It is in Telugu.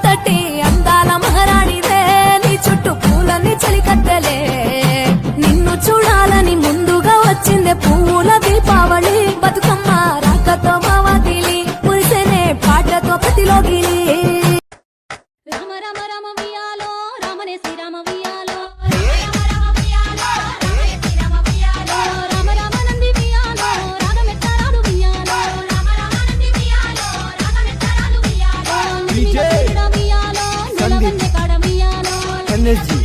ఎంతటి అందాల మహారాణివే నీ చుట్టూ పూలన్నీ చలికత్తెలే నిన్ను చూడాలని ముందుగా వచ్చిందే పువ్వుల దీపావళి బతుకమ్మ రాకతో మావాతిలి మురిసెనే పాటతో పతిలోగిలి రామ రామ రామ వియాలో రామనే శ్రీరామ వియాలో రామ రామ నంది వియాలో రాగమెత్తరాలు వియాలో DJ వియాలో నిలవెన్నె కాడ వియాలో ఎనర్జీ